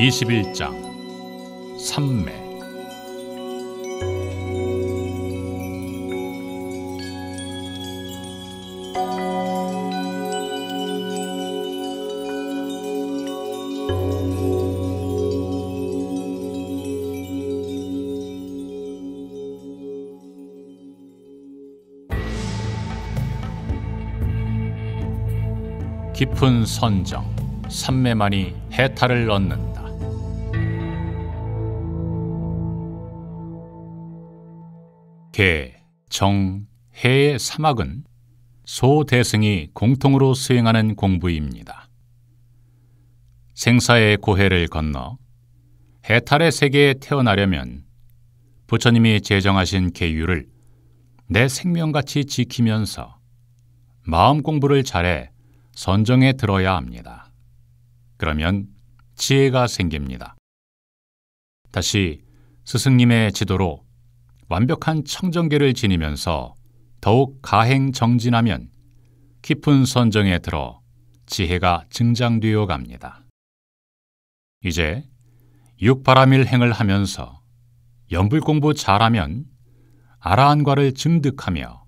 21장 삼매. 깊은 선정, 삼매만이 해탈을 얻는다. 개, 정, 해의 사막은 소대승이 공통으로 수행하는 공부입니다. 생사의 고해를 건너 해탈의 세계에 태어나려면 부처님이 제정하신 계율을 내 생명같이 지키면서 마음 공부를 잘해 선정에 들어야 합니다. 그러면 지혜가 생깁니다. 다시 스승님의 지도로 완벽한 청정계를 지니면서 더욱 가행정진하면 깊은 선정에 들어 지혜가 증장되어 갑니다. 이제 육바라밀행을 하면서 연불공부 잘하면 아라한과를 증득하며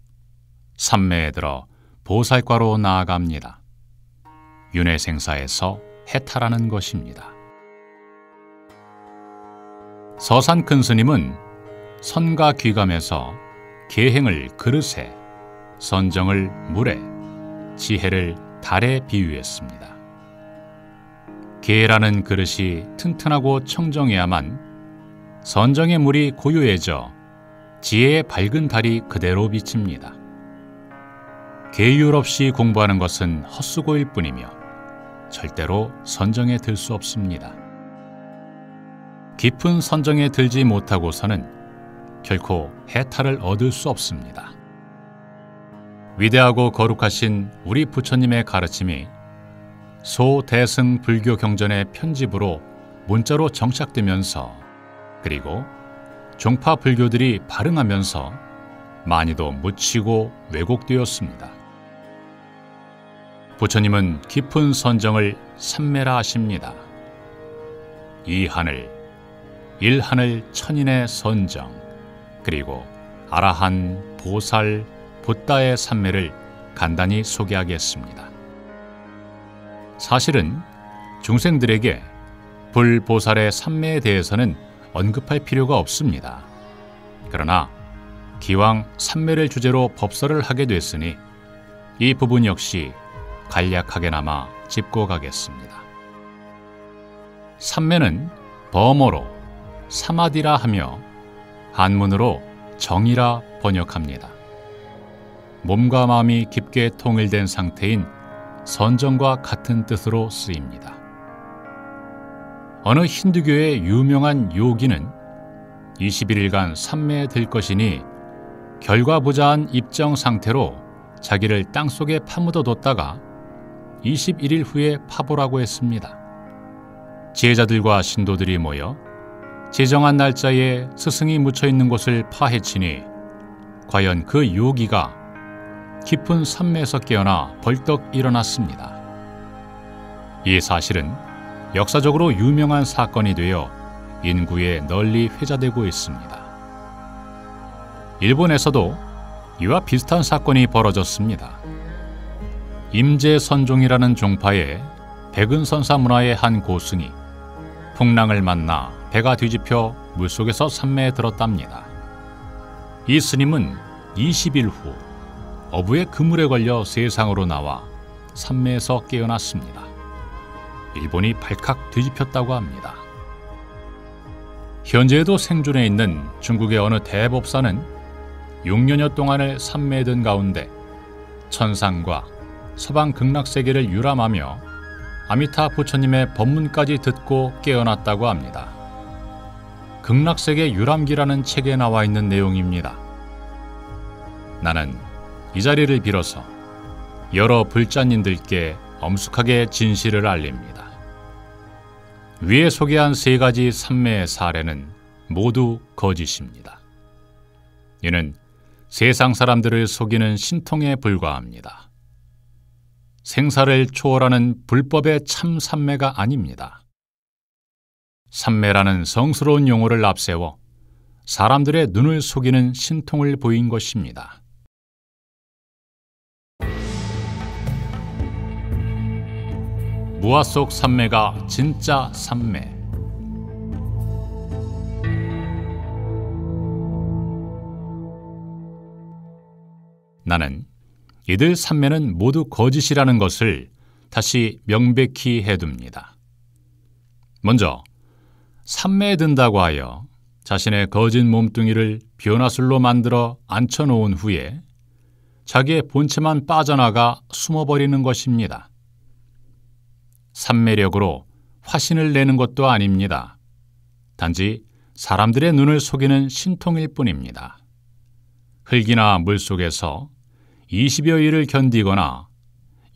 삼매에 들어 보살과로 나아갑니다. 윤회생사에서 해탈하는 것입니다. 서산 큰스님은 선과 귀감에서 계행을 그릇에, 선정을 물에, 지혜를 달에 비유했습니다. 계라는 그릇이 튼튼하고 청정해야만 선정의 물이 고요해져 지혜의 밝은 달이 그대로 비칩니다. 계율 없이 공부하는 것은 헛수고일 뿐이며 절대로 선정에 들 수 없습니다. 깊은 선정에 들지 못하고서는 결코 해탈을 얻을 수 없습니다. 위대하고 거룩하신 우리 부처님의 가르침이 소대승 불교 경전의 편집으로 문자로 정착되면서 그리고 종파 불교들이 발흥하면서 많이도 묻히고 왜곡되었습니다. 부처님은 깊은 선정을 삼매라 하십니다. 이하늘, 일하늘 천인의 선정, 그리고 아라한, 보살, 붓다의 삼매를 간단히 소개하겠습니다. 사실은 중생들에게 불보살의 삼매에 대해서는 언급할 필요가 없습니다. 그러나 기왕 삼매를 주제로 법설을 하게 됐으니 이 부분 역시 간략하게나마 짚고 가겠습니다. 삼매는 범어로 사마디라 하며 한문으로 정이라 번역합니다. 몸과 마음이 깊게 통일된 상태인 선정과 같은 뜻으로 쓰입니다. 어느 힌두교의 유명한 요기는 21일간 삼매에 들 것이니 결과부자한 입정 상태로 자기를 땅속에 파묻어뒀다가 21일 후에 파보라고 했습니다. 제자들과 신도들이 모여 지정한 날짜에 스승이 묻혀있는 곳을 파헤치니 과연 그 요기가 깊은 삼매에서 깨어나 벌떡 일어났습니다. 이 사실은 역사적으로 유명한 사건이 되어 인구에 널리 회자되고 있습니다. 일본에서도 이와 비슷한 사건이 벌어졌습니다. 임제선종이라는 종파의 백은선사 문화의 한 고승이 풍랑을 만나 배가 뒤집혀 물속에서 삼매에 들었답니다. 이 스님은 20일 후 어부의 그물에 걸려 세상으로 나와 삼매에서 깨어났습니다. 일본이 발칵 뒤집혔다고 합니다. 현재에도 생존해 있는 중국의 어느 대법사는 6년여 동안을 삼매에 든 가운데 천상과 서방 극락세계를 유람하며 아미타 부처님의 법문까지 듣고 깨어났다고 합니다. 극락세계 유람기라는 책에 나와 있는 내용입니다. 나는 이 자리를 빌어서 여러 불자님들께 엄숙하게 진실을 알립니다. 위에 소개한 세 가지 삼매의 사례는 모두 거짓입니다. 이는 세상 사람들을 속이는 신통에 불과합니다. 생사를 초월하는 불법의 참 삼매가 아닙니다. 삼매라는 성스러운 용어를 앞세워 사람들의 눈을 속이는 신통을 보인 것입니다. 무화 속 삼매가 진짜 삼매. 나는 이들 삼매는 모두 거짓이라는 것을 다시 명백히 해둡니다. 먼저 삼매에 든다고 하여 자신의 거짓 몸뚱이를 변화술로 만들어 앉혀놓은 후에 자기의 본체만 빠져나가 숨어버리는 것입니다. 삼매력으로 화신을 내는 것도 아닙니다. 단지 사람들의 눈을 속이는 신통일 뿐입니다. 흙이나 물속에서 20여일을 견디거나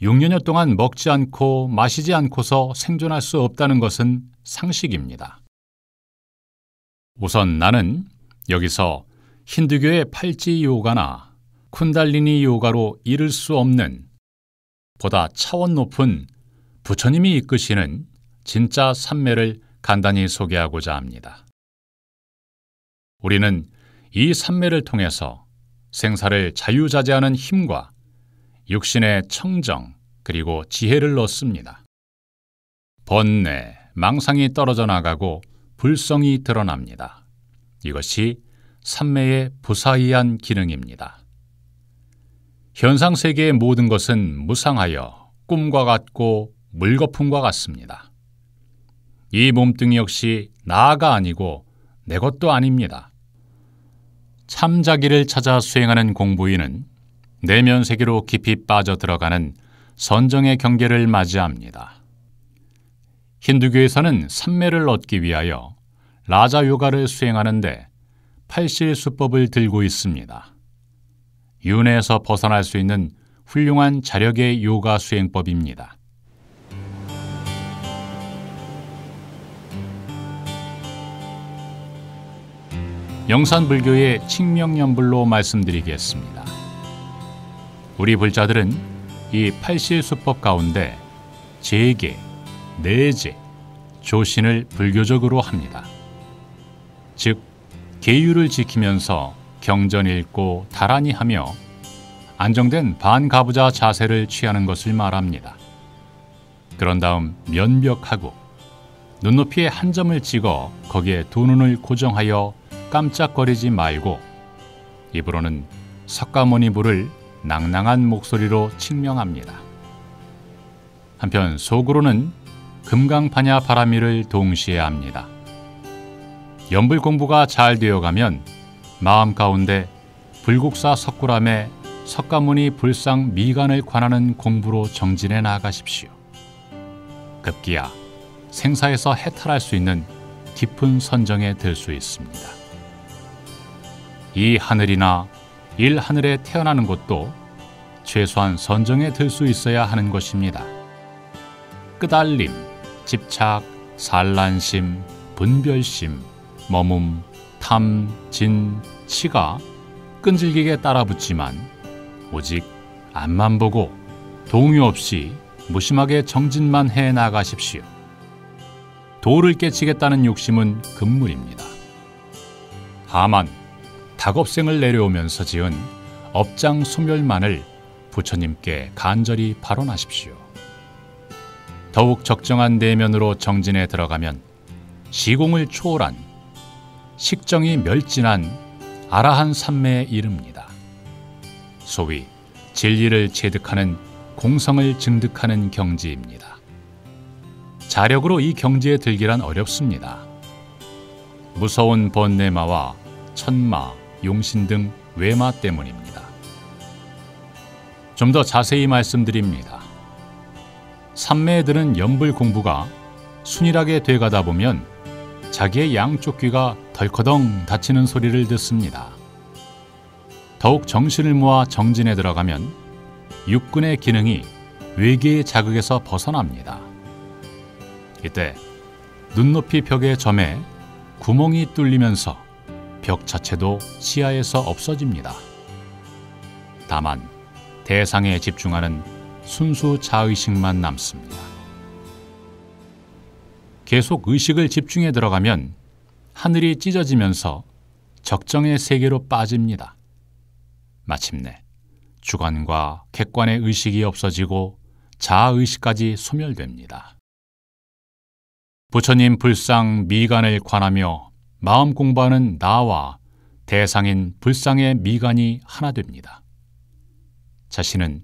6년여 동안 먹지 않고 마시지 않고서 생존할 수 없다는 것은 상식입니다. 우선 나는 여기서 힌두교의 팔찌 요가나 쿤달리니 요가로 이룰 수 없는 보다 차원 높은 부처님이 이끄시는 진짜 삼매를 간단히 소개하고자 합니다. 우리는 이 삼매를 통해서 생사를 자유자재하는 힘과 육신의 청정 그리고 지혜를 얻습니다. 번뇌, 망상이 떨어져 나가고 불성이 드러납니다. 이것이 삼매의 부사이한 기능입니다. 현상 세계의 모든 것은 무상하여 꿈과 같고 물거품과 같습니다. 이 몸뚱이 역시 나가 아니고 내 것도 아닙니다. 참자기를 찾아 수행하는 공부인은 내면 세계로 깊이 빠져들어가는 선정의 경계를 맞이합니다. 힌두교에서는 삼매를 얻기 위하여 라자 요가를 수행하는데 팔실수법을 들고 있습니다. 윤회에서 벗어날 수 있는 훌륭한 자력의 요가 수행법입니다. 영산불교의 칙명연불로 말씀드리겠습니다. 우리 불자들은 이 팔실수법 가운데 제계, 내제, 조신을 불교적으로 합니다. 즉, 계율을 지키면서 경전 읽고 다란히 하며 안정된 반가부자 자세를 취하는 것을 말합니다. 그런 다음 면벽하고 눈높이에 한 점을 찍어 거기에 두 눈을 고정하여 깜짝거리지 말고 입으로는 석가모니 부를 낭낭한 목소리로 칙명합니다. 한편 속으로는 금강파냐 바라미를 동시에 합니다. 연불 공부가 잘 되어가면 마음 가운데 불국사 석굴암에 석가모니 불상 미간을 관하는 공부로 정진해 나아가십시오. 급기야 생사에서 해탈할 수 있는 깊은 선정에 들 수 있습니다. 이 하늘이나 일하늘에 태어나는 것도 최소한 선정에 들 수 있어야 하는 것입니다. 끄달림, 집착, 산란심, 분별심, 머문, 탐, 진, 치가 끈질기게 따라붙지만 오직 앞만 보고 동요 없이 무심하게 정진만 해 나가십시오. 도를 깨치겠다는 욕심은 금물입니다. 다만 닭업생을 내려오면서 지은 업장 소멸만을 부처님께 간절히 발언하십시오. 더욱 적정한 내면으로 정진에 들어가면 시공을 초월한 식정이 멸진한 아라한 삼매에 이릅니다. 소위 진리를 체득하는 공성을 증득하는 경지입니다. 자력으로 이 경지에 들기란 어렵습니다. 무서운 번뇌마와 천마, 용신 등 외마 때문입니다. 좀 더 자세히 말씀드립니다. 삼매에 드는 연불 공부가 순일하게 돼가다 보면 자기의 양쪽 귀가 덜커덩 닫히는 소리를 듣습니다. 더욱 정신을 모아 정진에 들어가면 육근의 기능이 외계의 자극에서 벗어납니다. 이때 눈높이 벽의 점에 구멍이 뚫리면서 벽 자체도 시야에서 없어집니다. 다만 대상에 집중하는 순수 자의식만 남습니다. 계속 의식을 집중해 들어가면 하늘이 찢어지면서 적정의 세계로 빠집니다. 마침내 주관과 객관의 의식이 없어지고 자아의식까지 소멸됩니다. 부처님 불상 미간을 관하며 마음 공부하는 나와 대상인 불상의 미간이 하나 됩니다. 자신은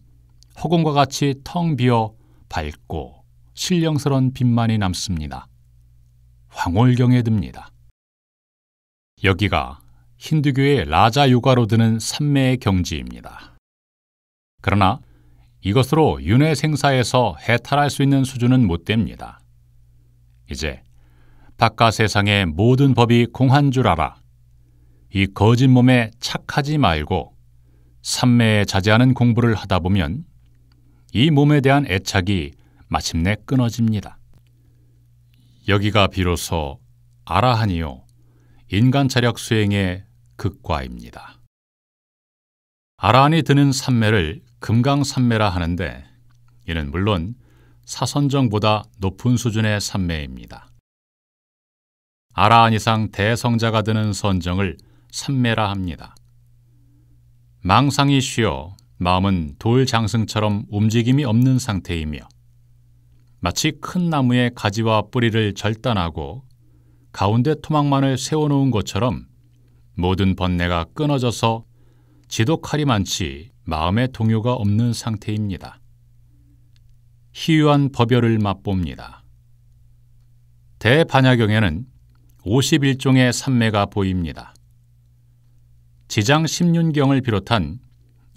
허공과 같이 텅 비어 밝고 신령스러운 빛만이 남습니다. 황홀경에 듭니다. 여기가 힌두교의 라자 요가로 드는 삼매의 경지입니다. 그러나 이것으로 윤회 생사에서 해탈할 수 있는 수준은 못 됩니다. 이제 바깥 세상의 모든 법이 공한 줄 알아. 이 거짓 몸에 착하지 말고 삼매에 자제하는 공부를 하다 보면 이 몸에 대한 애착이 마침내 끊어집니다. 여기가 비로소 아라한이요 인간 자력 수행의 극과입니다. 아라한이 드는 삼매를 금강삼매라 하는데 이는 물론 사선정보다 높은 수준의 삼매입니다. 아라한 이상 대성자가 드는 선정을 삼매라 합니다. 망상이 쉬어 마음은 돌 장승처럼 움직임이 없는 상태이며 마치 큰 나무의 가지와 뿌리를 절단하고 가운데 토막만을 세워놓은 것처럼 모든 번뇌가 끊어져서 지독하리 많지 마음의 동요가 없는 상태입니다. 희유한 법열을 맛봅니다. 대반야경에는 51종의 삼매가 보입니다. 지장 십륜경을 비롯한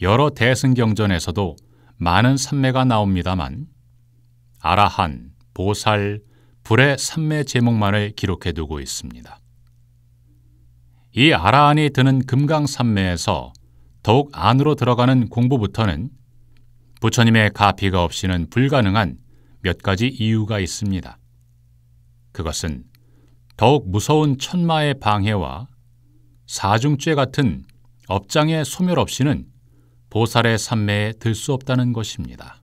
여러 대승경전에서도 많은 삼매가 나옵니다만 아라한, 보살, 불의 삼매 제목만을 기록해두고 있습니다. 이 아라한이 드는 금강삼매에서 더욱 안으로 들어가는 공부부터는 부처님의 가피가 없이는 불가능한 몇 가지 이유가 있습니다. 그것은 더욱 무서운 천마의 방해와 사중죄 같은 업장의 소멸 없이는 보살의 삼매에 들 수 없다는 것입니다.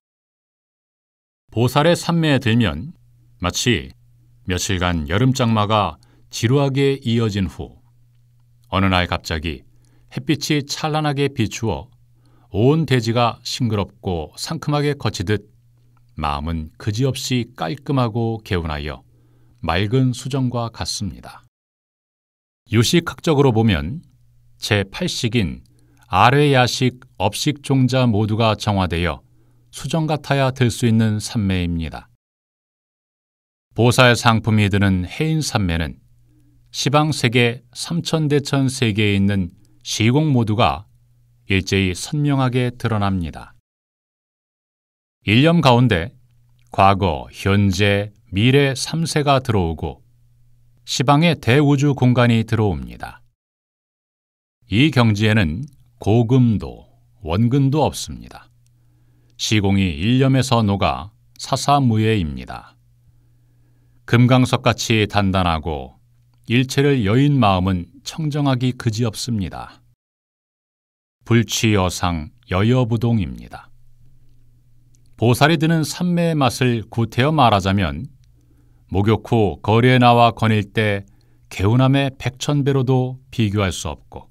보살의 삼매에 들면 마치 며칠간 여름장마가 지루하게 이어진 후 어느 날 갑자기 햇빛이 찬란하게 비추어 온 대지가 싱그럽고 상큼하게 거치듯 마음은 그지없이 깔끔하고 개운하여 맑은 수정과 같습니다. 유식학적으로 보면 제8식인 아뢰야식, 업식 종자 모두가 정화되어 수정 같아야 들 수 있는 삼매입니다. 보살 상품이 드는 해인 삼매는 시방세계 삼천대천 세계에 있는 시공 모두가 일제히 선명하게 드러납니다. 일념 가운데 과거, 현재, 미래 3세가 들어오고 시방의 대우주 공간이 들어옵니다. 이 경지에는 고금도, 원근도 없습니다. 시공이 일념에서 녹아 사사무예입니다. 금강석같이 단단하고 일체를 여인 마음은 청정하기 그지없습니다. 불취여상 여여부동입니다. 보살이 드는 삼매의 맛을 구태여 말하자면 목욕 후 거리에 나와 거닐 때 개운함의 백천배로도 비교할 수 없고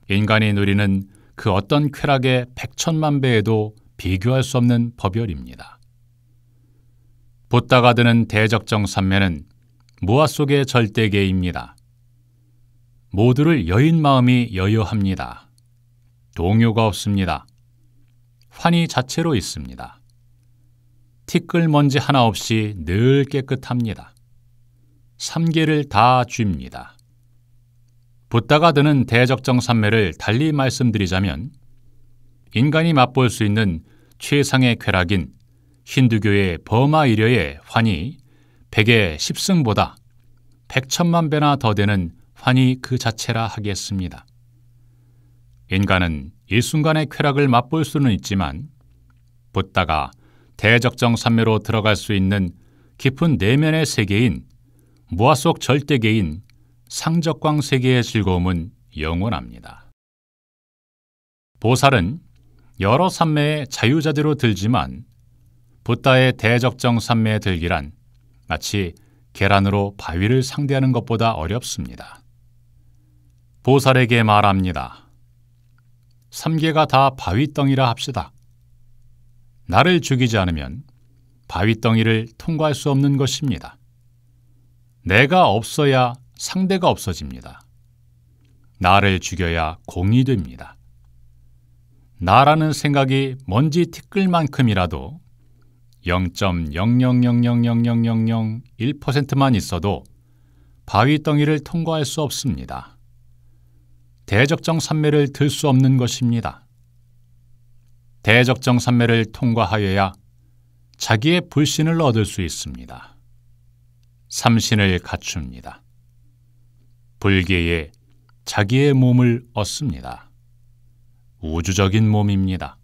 인간이 누리는 그 어떤 쾌락의 백천만 배에도 비교할 수 없는 법열입니다. 붓다가 드는 대적정 삼매는 무아 속의 절대계입니다. 모두를 여인 마음이 여여합니다. 동요가 없습니다. 환희 자체로 있습니다. 티끌 먼지 하나 없이 늘 깨끗합니다. 삼계를 다 줍니다. 붓다가 드는 대적정 삼매를 달리 말씀드리자면 인간이 맛볼 수 있는 최상의 쾌락인 힌두교의 버마이려의 환희 100의 10승보다 100천만 배나 더 되는 환희 그 자체라 하겠습니다. 인간은 일순간의 쾌락을 맛볼 수는 있지만 붓다가 대적정 삼매로 들어갈 수 있는 깊은 내면의 세계인 무아 속 절대계인 상적광 세계의 즐거움은 영원합니다. 보살은 여러 삼매의 자유자재로 들지만 붓다의 대적정 삼매에 들기란 마치 계란으로 바위를 상대하는 것보다 어렵습니다. 보살에게 말합니다. 3개가 다 바위덩이라 합시다. 나를 죽이지 않으면 바위덩이를 통과할 수 없는 것입니다. 내가 없어야 상대가 없어집니다. 나를 죽여야 공이 됩니다. 나라는 생각이 먼지 티끌만큼이라도 0.000000001%만 있어도 바위덩이를 통과할 수 없습니다. 대적정 산매를 들 수 없는 것입니다. 대적정 산매를 통과하여야 자기의 불신을 얻을 수 있습니다. 삼신을 갖춥니다. 불계에 자기의 몸을 얻습니다. 우주적인 몸입니다.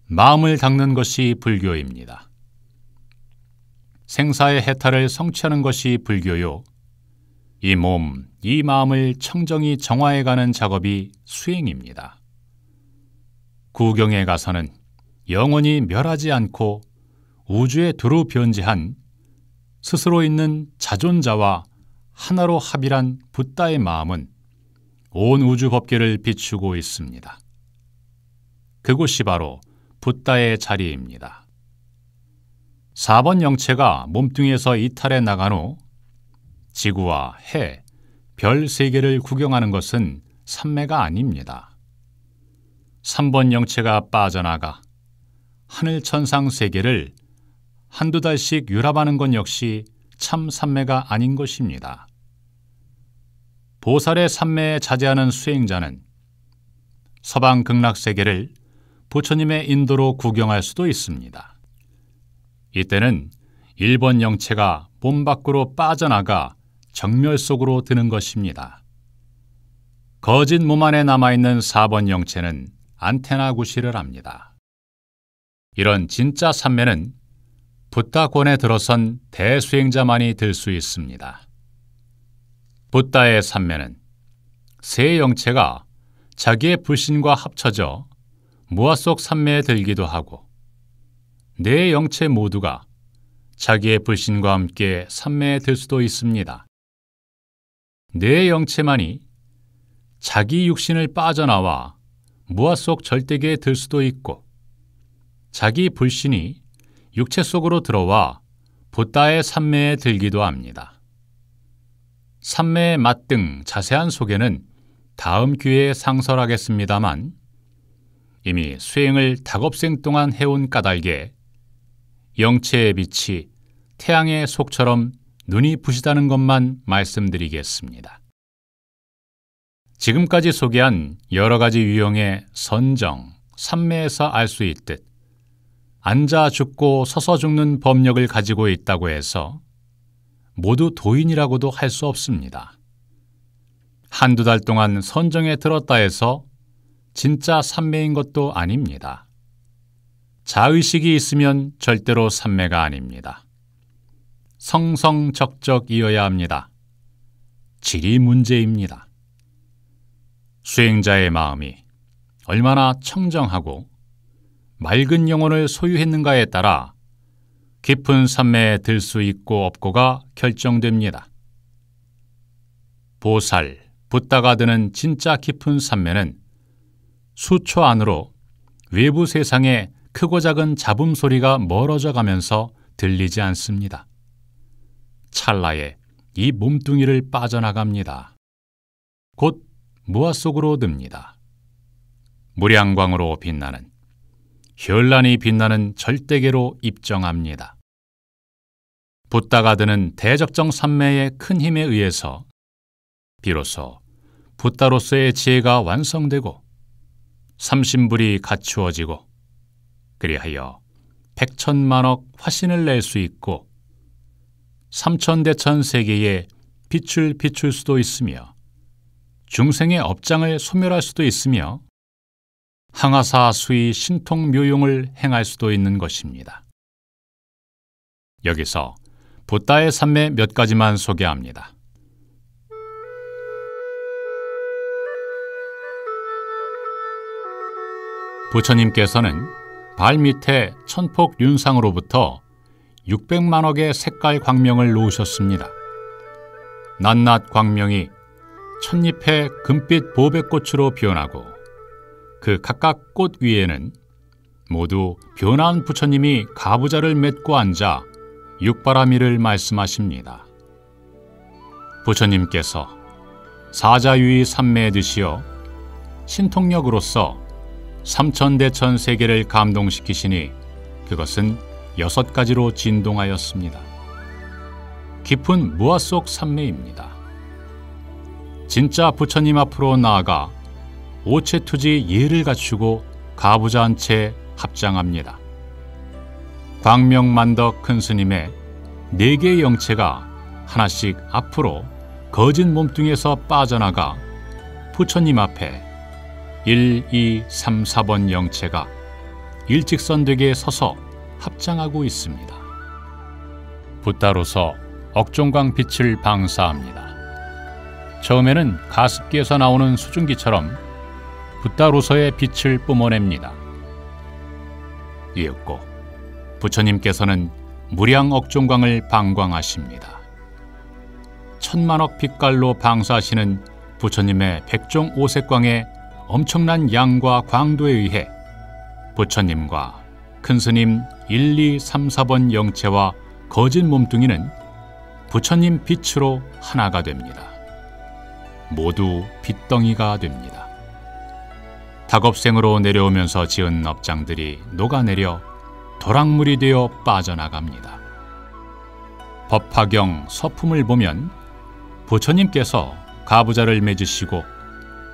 마음을 닦는 것이 불교입니다. 생사의 해탈을 성취하는 것이 불교요. 이 몸, 이 마음을 청정히 정화해가는 작업이 수행입니다. 구경에 가서는 영원히 멸하지 않고 우주에 두루 변제한 스스로 있는 자존자와 하나로 합일한 붓다의 마음은 온 우주 법계를 비추고 있습니다. 그곳이 바로 붓다의 자리입니다. 4번 영체가 몸뚱이에서 이탈해 나간 후 지구와 해, 별 3개를 구경하는 것은 삼매가 아닙니다. 3번 영체가 빠져나가 하늘 천상 세계를 한두 달씩 유람하는 것 역시 참 삼매가 아닌 것입니다. 보살의 삼매에 자제하는 수행자는 서방 극락세계를 부처님의 인도로 구경할 수도 있습니다. 이때는 1번 영체가 몸 밖으로 빠져나가 정멸 속으로 드는 것입니다. 거짓 몸 안에 남아있는 4번 영체는 안테나 구실을 합니다. 이런 진짜 삼매는 붓다권에 들어선 대수행자만이 들 수 있습니다. 붓다의 삼매는 세 영체가 자기의 불신과 합쳐져 무아 속 삼매에 들기도 하고 네 영체 모두가 자기의 불신과 함께 삼매에 들 수도 있습니다. 네 영체만이 자기 육신을 빠져나와 무아 속 절대계에 들 수도 있고 자기 불신이 육체 속으로 들어와 붓다의 삼매에 들기도 합니다. 삼매의 맛 등 자세한 소개는 다음 기회에 상설하겠습니다만 이미 수행을 닭업생 동안 해온 까닭에 영체의 빛이 태양의 속처럼 눈이 부시다는 것만 말씀드리겠습니다. 지금까지 소개한 여러 가지 유형의 선정, 삼매에서 알 수 있듯 앉아 죽고 서서 죽는 법력을 가지고 있다고 해서 모두 도인이라고도 할 수 없습니다. 한두 달 동안 선정에 들었다 해서 진짜 삼매인 것도 아닙니다. 자의식이 있으면 절대로 삼매가 아닙니다. 성성적적이어야 합니다. 질이 문제입니다. 수행자의 마음이 얼마나 청정하고 맑은 영혼을 소유했는가에 따라 깊은 삼매에 들 수 있고 없고가 결정됩니다. 보살, 붓다가 드는 진짜 깊은 삼매는 수초 안으로 외부 세상에 크고 작은 잡음 소리가 멀어져 가면서 들리지 않습니다. 찰나에 이 몸뚱이를 빠져나갑니다. 곧 무아 속으로 듭니다. 무량광으로 빛나는 현란히 빛나는 절대계로 입정합니다. 붓다가 드는 대적정 삼매의 큰 힘에 의해서 비로소 붓다로서의 지혜가 완성되고 삼신불이 갖추어지고 그리하여 백천만억 화신을 낼 수 있고 삼천대천 세계에 빛을 비출 수도 있으며 중생의 업장을 소멸할 수도 있으며 항아사 수의 신통 묘용을 행할 수도 있는 것입니다. 여기서 붓다의 삼매 몇 가지만 소개합니다. 부처님께서는 발밑에 천폭 윤상으로부터 600만억의 색깔 광명을 놓으셨습니다. 낱낱 광명이 찻잎의 금빛 보배꽃으로 변하고 그 각각 꽃 위에는 모두 변화한 부처님이 가부좌를 맺고 앉아 육바라밀을 말씀하십니다. 부처님께서 사자유의 삼매에 드시어 신통력으로서 삼천대천 세계를 감동시키시니 그것은 6가지로 진동하였습니다. 깊은 무아 속 삼매입니다. 진짜 부처님 앞으로 나아가 오체투지 예를 갖추고 가부좌 한 채 합장합니다. 광명만덕 큰 스님의 4개의 영체가 하나씩 앞으로 거진 몸뚱이에서 빠져나가 부처님 앞에 1, 2, 3, 4번 영체가 일직선되게 서서 합장하고 있습니다. 붓다로서 억종광 빛을 방사합니다. 처음에는 가습기에서 나오는 수증기처럼 붓다로서의 빛을 뿜어냅니다. 이윽고 부처님께서는 무량 억종광을 방광하십니다. 천만억 빛깔로 방사하시는 부처님의 백종 오색광의 엄청난 양과 광도에 의해 부처님과 큰스님 1, 2, 3, 4번 영체와 거진 몸뚱이는 부처님 빛으로 하나가 됩니다. 모두 빛덩이가 됩니다. 닭업생으로 내려오면서 지은 업장들이 녹아내려 도랑물이 되어 빠져나갑니다. 법화경 서품을 보면 부처님께서 가부좌를 맺으시고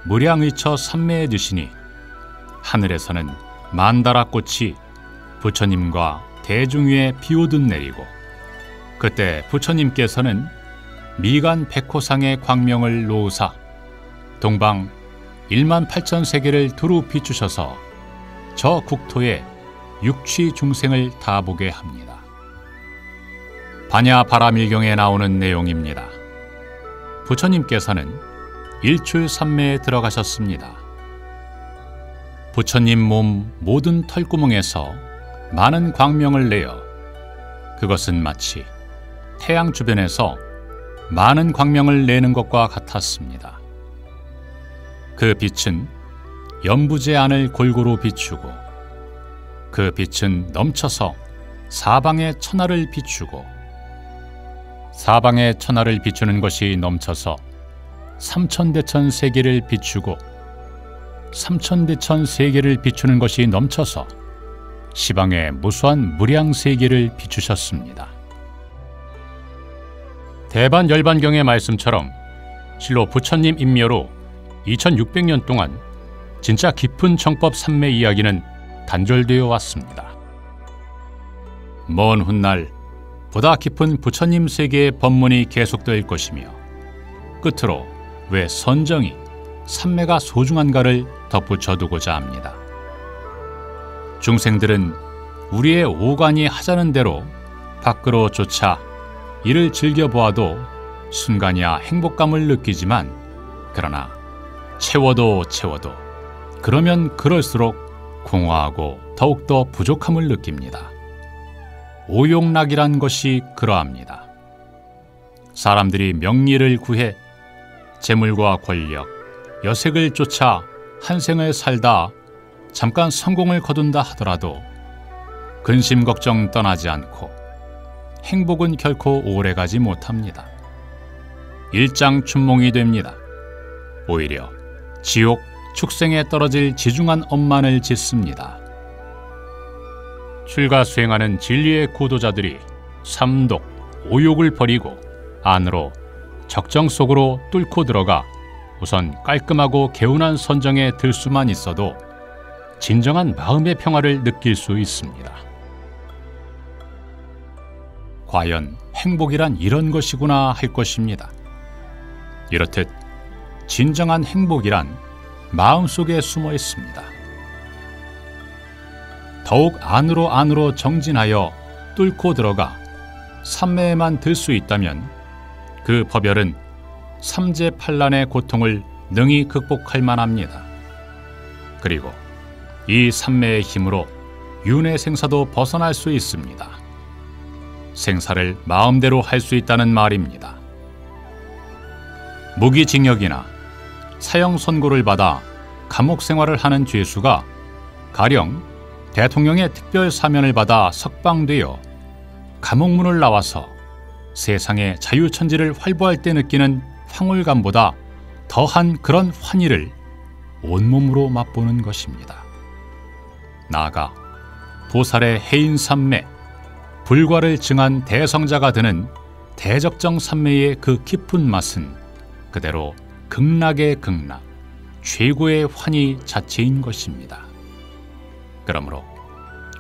무량의처 삼매에 드시니 하늘에서는 만다라꽃이 부처님과 대중 위에 비오듯 내리고 그때 부처님께서는 미간 백호상의 광명을 놓으사 동방 1만 8천 세계를 두루 비추셔서 저 국토에 육취 중생을 다 보게 합니다. 반야 바라밀경에 나오는 내용입니다. 부처님께서는 일출삼매에 들어가셨습니다. 부처님 몸 모든 털구멍에서 많은 광명을 내어 그것은 마치 태양 주변에서 많은 광명을 내는 것과 같았습니다. 그 빛은 연부제 안을 골고루 비추고 그 빛은 넘쳐서 사방의 천하를 비추고 사방의 천하를 비추는 것이 넘쳐서 삼천대천 세계를 비추고 삼천대천 세계를 비추는 것이 넘쳐서 시방의 무수한 무량세계를 비추셨습니다. 대반열반경의 말씀처럼 실로 부처님 임묘로 2600년 동안 진짜 깊은 정법 삼매 이야기는 단절되어 왔습니다. 먼 훗날 보다 깊은 부처님 세계의 법문이 계속될 것이며 끝으로 왜 선정이 삼매가 소중한가를 덧붙여두고자 합니다. 중생들은 우리의 오간이 하자는 대로 밖으로 쫓아 이를 즐겨보아도 순간이야 행복감을 느끼지만 그러나 채워도 그러면 그럴수록 공허하고 더욱더 부족함을 느낍니다. 오욕락이란 것이 그러합니다. 사람들이 명리를 구해 재물과 권력, 여색을 쫓아 한 생을 살다 잠깐 성공을 거둔다 하더라도 근심 걱정 떠나지 않고 행복은 결코 오래가지 못합니다. 일장춘몽이 됩니다. 오히려 지옥, 축생에 떨어질 지중한 엄만을 짓습니다. 출가수행하는 진리의 구도자들이 삼독, 오욕을 버리고 안으로 적정 속으로 뚫고 들어가 우선 깔끔하고 개운한 선정에 들 수만 있어도 진정한 마음의 평화를 느낄 수 있습니다. 과연 행복이란 이런 것이구나 할 것입니다. 이렇듯 진정한 행복이란 마음속에 숨어 있습니다. 더욱 안으로 정진하여 뚫고 들어가 삼매에만 들 수 있다면 그 법열은 삼재팔란의 고통을 능히 극복할 만합니다. 그리고 이 삼매의 힘으로 윤회생사도 벗어날 수 있습니다. 생사를 마음대로 할 수 있다는 말입니다. 무기징역이나 사형 선고를 받아 감옥 생활을 하는 죄수가 가령 대통령의 특별 사면을 받아 석방되어 감옥문을 나와서 세상의 자유천지를 활보할 때 느끼는 황홀감보다 더한 그런 환희를 온몸으로 맛보는 것입니다. 나아가 보살의 해인삼매, 불과를 증한 대성자가 드는 대적정 삼매의 그 깊은 맛은 그대로 극락의 극락, 최고의 환희 자체인 것입니다. 그러므로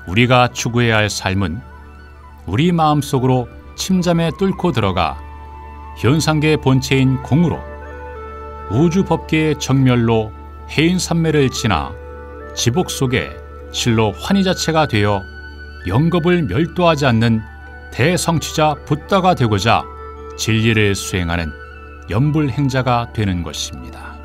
우리가 추구해야 할 삶은 우리 마음속으로 침잠에 뚫고 들어가 현상계의 본체인 공으로 우주법계의 정멸로 해인삼매를 지나 지복 속에 실로 환희 자체가 되어 영겁을 멸도하지 않는 대성취자 붓다가 되고자 진리를 수행하는 염불행자가 되는 것입니다.